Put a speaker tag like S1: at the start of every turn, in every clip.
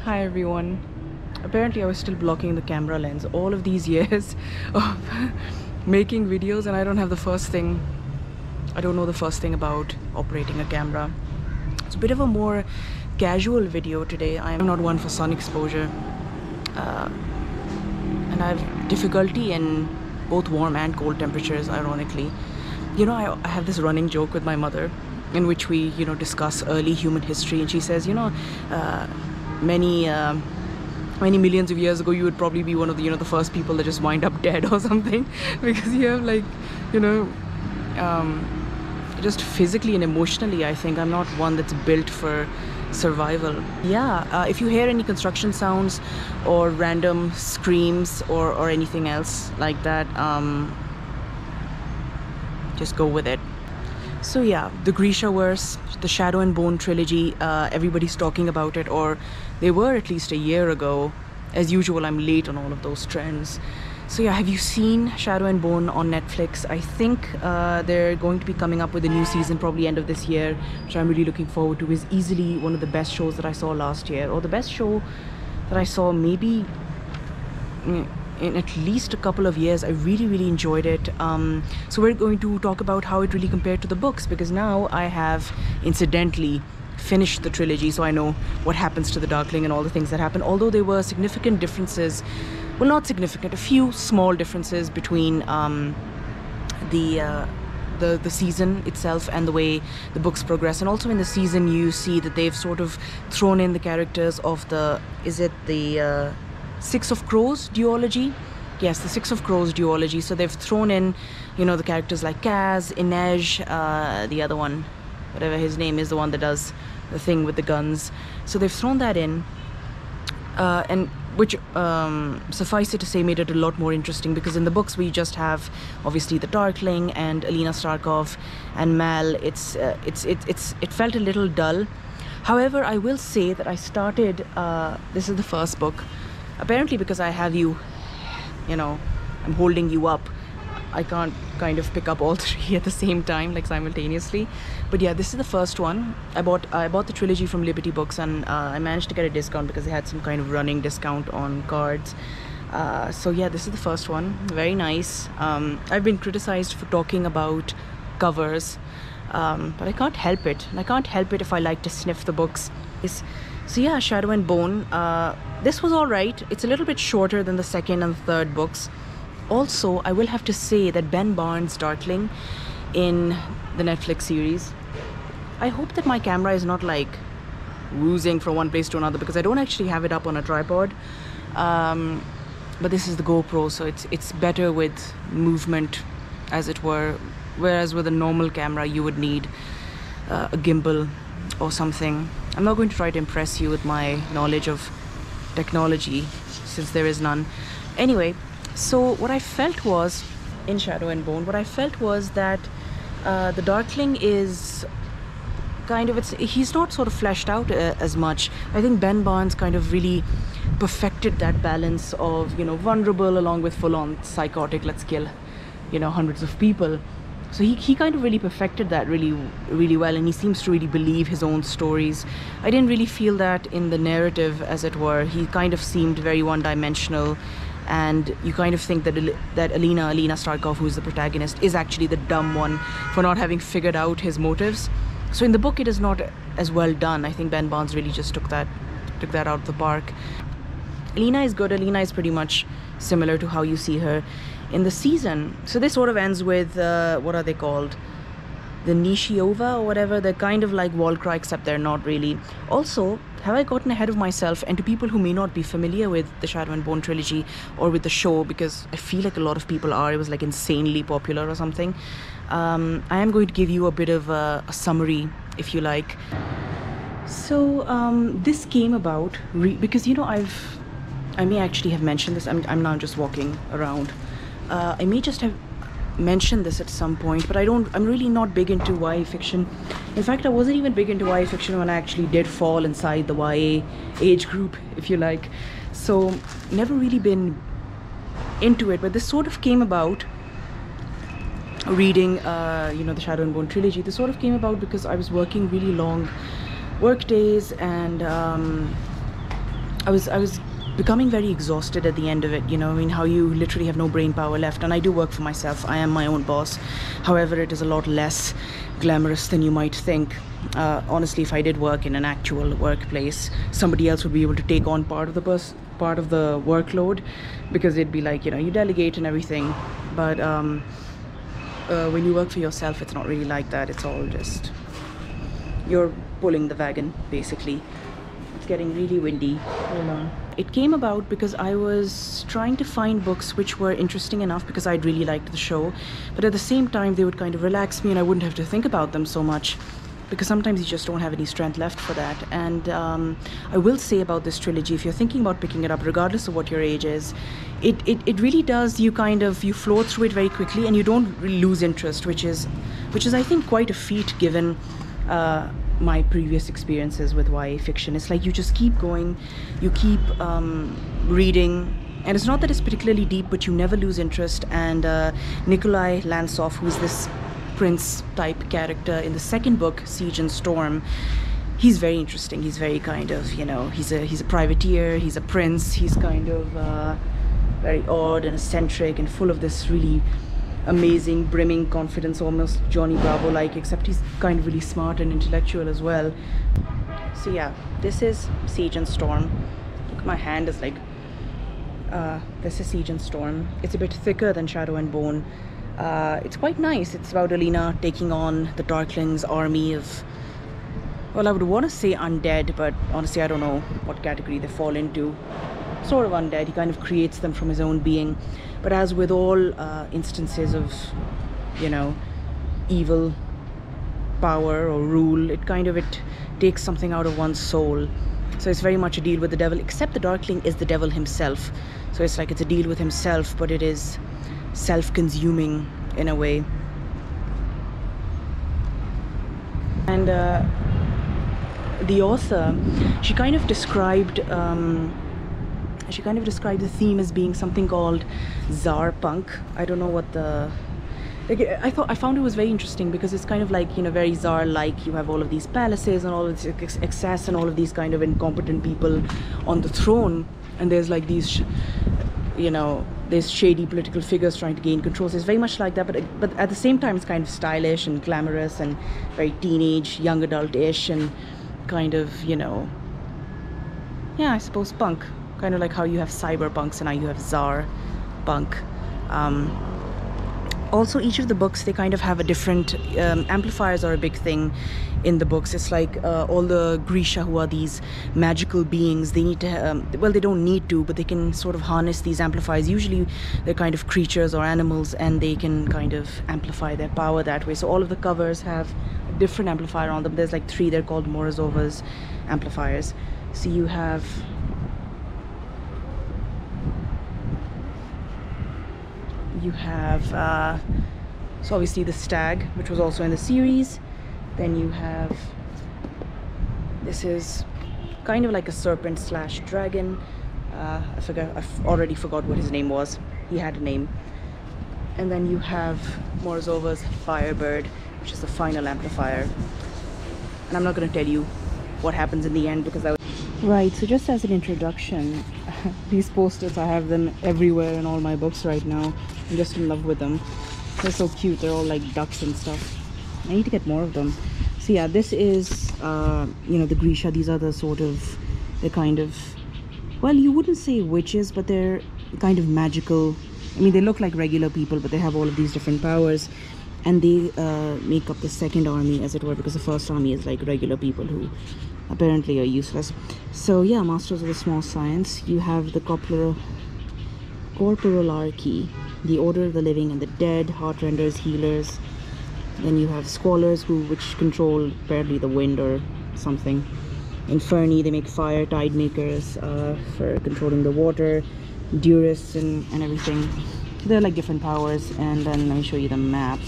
S1: Hi everyone. Apparently I was still blocking the camera lens all of these years of making videos, and I don't know the first thing about operating a camera. It's a bit of a more casual video today. I'm not one for sun exposure, and I have difficulty in both warm and cold temperatures, ironically. I have this running joke with my mother in which we discuss early human history, and she says, many millions of years ago you would probably be one of the first people that just wind up dead or something, because you have just physically and emotionally, I think I'm not one that's built for survival. If you hear any construction sounds or random screams or anything else like that, just go with it. So yeah, the Grishaverse, the Shadow and Bone trilogy, everybody's talking about it, or they were at least a year ago. As usual, I'm late on all of those trends. So yeah, have you seen Shadow and Bone on Netflix? I think they're going to be coming up with a new season probably end of this year, which I'm really looking forward to. Is easily one of the best shows that I saw last year, or the best show that I saw maybe in at least a couple of years. I really enjoyed it. So we're going to talk about how it really compared to the books, because now I have incidentally finished the trilogy, so I know what happens to the Darkling and all the things that happen, although there were significant differences. Well, not significant, a few small differences between the season itself and the way the books progress. And also in the season you see that they've sort of thrown in the characters of the Six of Crows duology? Yes, the Six of Crows duology. So they've thrown in, the characters like Kaz, Inej, the other one, whatever his name is, the one that does the thing with the guns. So they've thrown that in, and which, suffice it to say, made it a lot more interesting, because in the books we just have obviously the Darkling and Alina Starkov and Mal. It felt a little dull. However, I will say that I started, this is the first book. Apparently, because I have you, I'm holding you up, I can't kind of pick up all three at the same time, like simultaneously. But yeah, this is the first one. I bought the trilogy from Liberty Books, and I managed to get a discount because they had some kind of running discount on cards. So yeah, this is the first one. Very nice. I've been criticized for talking about covers, but I can't help it. And I can't help it if I like to sniff the books. So yeah, Shadow and Bone. This was alright. It's a little bit shorter than the second and third books. Also, I will have to say that Ben Barnes' Darkling in the Netflix series, I hope that my camera is not like woozing from one place to another, because I don't actually have it up on a tripod. But this is the GoPro, so it's better with movement, as it were. Whereas with a normal camera, you would need a gimbal or something. I'm not going to try to impress you with my knowledge of technology, since there is none. Anyway, so what I felt was, in Shadow and Bone, what I felt was that the Darkling is kind of, he's not sort of fleshed out as much. I think Ben Barnes kind of really perfected that balance of, vulnerable along with full-on psychotic, let's kill, hundreds of people. So he kind of really perfected that really well, and he seems to really believe his own stories. I didn't really feel that in the narrative, as it were. He kind of seemed very one-dimensional, and you kind of think that Alina Starkov, who's the protagonist, is actually the dumb one for not having figured out his motives. So in the book it is not as well done. I think Ben Barnes really just took that out of the park. Alina is good. Alina is pretty much similar to how you see her in the season. So this sort of ends with, what are they called? The Nishiova or whatever. They're kind of like Walcry, except they're not really. Also, have I gotten ahead of myself? And to people who may not be familiar with the Shadow and Bone trilogy or with the show, because I feel like a lot of people are, it was like insanely popular or something, I am going to give you a bit of a summary, if you like. So this came about because I may actually have mentioned this. I'm now just walking around. I may just have mentioned this at some point, but I'm really not big into YA fiction. In fact, I wasn't even big into YA fiction when I actually did fall inside the YA age group, if you like. So never really been into it, but this sort of came about reading the Shadow and Bone trilogy. This sort of came about because I was working really long work days, and I was becoming very exhausted at the end of it, you know. I mean, how you literally have no brain power left. And I do work for myself. I am my own boss. However, it is a lot less glamorous than you might think. Honestly, if I did work in an actual workplace, somebody else would be able to take on part of the workload, because it'd be like, you know, you delegate and everything. But when you work for yourself, it's not really like that. It's all just you're pulling the wagon, basically. It's getting really windy. Hold on. It came about because I was trying to find books which were interesting enough, because I'd really liked the show, but at the same time they would kind of relax me and I wouldn't have to think about them so much, because sometimes you just don't have any strength left for that. And I will say about this trilogy, if you're thinking about picking it up, regardless of what your age is, it really does, you flow through it very quickly and you don't really lose interest, which is I think quite a feat given my previous experiences with YA fiction. It's like you just keep going, you keep reading, and it's not that it's particularly deep, but you never lose interest. And Nikolai Lantsov, who's this prince type character in the second book, Siege and Storm, he's very interesting. He's very kind of, you know, he's a privateer, he's a prince, he's kind of very odd and eccentric and full of this really amazing brimming confidence, almost Johnny Bravo like, except he's kind of really smart and intellectual as well. So yeah, this is Siege and Storm. Look, my hand is like this is Siege and Storm. It's a bit thicker than Shadow and Bone. It's quite nice. It's about Alina taking on the Darkling's army of, well, I would want to say undead, but honestly I don't know what category they fall into. Sort of undead. He kind of creates them from his own being. But as with all instances of, you know, evil power or rule, it takes something out of one's soul. So it's very much a deal with the devil, except the Darkling is the devil himself. So it's like it's a deal with himself, but it is self-consuming in a way. And the author, she kind of described the theme as being something called Tsar punk. I don't know what the... Like, I found it was very interesting, because it's kind of like, you know, very Tsar-like. You have all of these palaces and all of this excess and all of these kind of incompetent people on the throne. And there's like these, you know, there's shady political figures trying to gain control. So it's very much like that, but at the same time it's kind of stylish and glamorous and very teenage, young adult-ish, and kind of, you know, yeah, I suppose punk. Kind of like how you have cyberpunks and now you have Tsar punk. Also, each of the books, they kind of have a different amplifiers are a big thing in the books. It's like all the Grisha, who are these magical beings, they need to well, they don't need to, but they can sort of harness these amplifiers. Usually they're kind of creatures or animals, and they can kind of amplify their power that way. So all of the covers have a different amplifier on them. There's like 3, they're called Morozova's amplifiers. So you have so obviously the stag, which was also in the series. Then you have, this is kind of like a serpent slash dragon. I've already forgot what his name was. He had a name. And then you have Morozova's Firebird, which is the final amplifier. And I'm not going to tell you what happens in the end, because right, so just as an introduction, these posters, I have them everywhere in all my books right now. I'm just in love with them. They're so cute. They're all like ducks and stuff. I need to get more of them. So yeah, this is you know, the Grisha. These are the sort of, they're kind of, well, you wouldn't say witches, but they're kind of magical. I mean, they look like regular people, but they have all of these different powers, and they make up the second army, as it were, because the first army is like regular people who apparently are useless. So yeah, Masters of the Small Science. You have the Corporarchy, the Order of the Living and the Dead, Heartrenders, Healers. Then you have Squallers, which control apparently the wind or something. Inferni, they make fire. Tide Makers for controlling the water. Durists and everything. So they're like different powers. And then let me show you the map.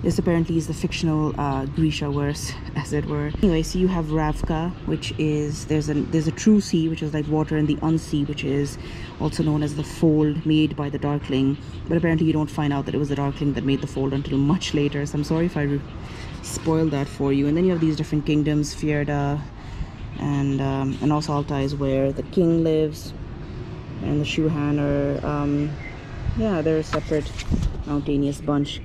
S1: This apparently is the fictional Grishaverse, as it were. Anyway, so you have Ravka, which is, there's a true sea, which is like water, and the unsea, which is also known as the fold made by the Darkling. But apparently you don't find out that it was the Darkling that made the fold until much later. So I'm sorry if I spoiled that for you. And then you have these different kingdoms, Fjerda and also Alta is where the king lives, and the Shuhanner. Yeah, they're a separate mountainous bunch.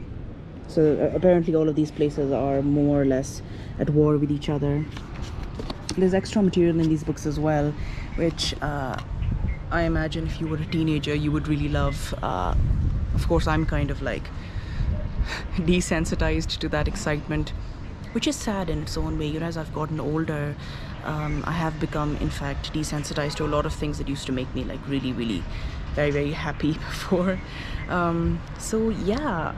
S1: So apparently all of these places are more or less at war with each other. There's extra material in these books as well, which I imagine if you were a teenager you would really love. Of course, I'm kind of like desensitized to that excitement, which is sad in its own way. You know, as I've gotten older, I have become, in fact, desensitized to a lot of things that used to make me like really, really very, very happy before. So yeah,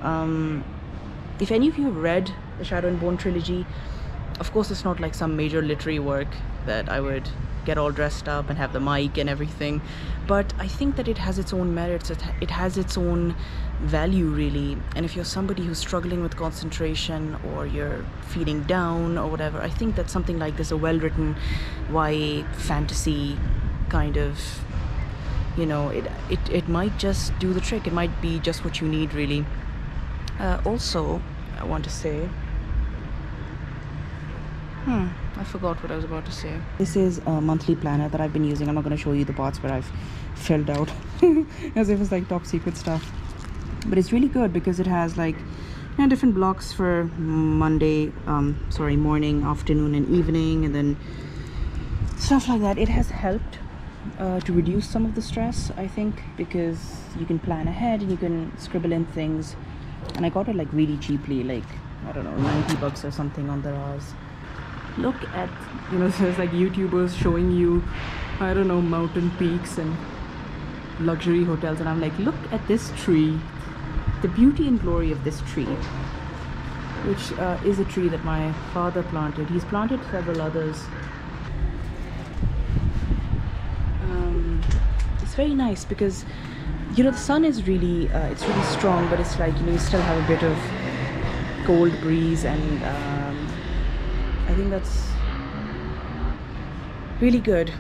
S1: if any of you have read the Shadow and Bone trilogy, of course it's not like some major literary work that I would get all dressed up and have the mic and everything, but I think that it has its own merits. It has its own value, really. And if you're somebody who's struggling with concentration, or you're feeling down or whatever, I think that something like this, a well-written YA fantasy kind of, you know, it might just do the trick. It might be just what you need, really. Also, I want to say, I forgot what I was about to say. This is a monthly planner that I've been using. I'm not going to show you the parts where I've filled out as if it's like top secret stuff. But it's really good because it has like, you know, different blocks for Monday, morning, afternoon, and evening, and then stuff like that. It has helped to reduce some of the stress, I think, because you can plan ahead and you can scribble in things. And I got it like really cheaply, like, I don't know, $90 or something on the Raz. Look at, you know, there's like YouTubers showing you, I don't know, mountain peaks and luxury hotels, and I'm like, look at this tree, the beauty and glory of this tree, which is a tree that my father planted. He's planted several others. It's very nice because, you know, the sun is really it's really strong, but it's like, you know, you still have a bit of cold breeze, and I think that's really good.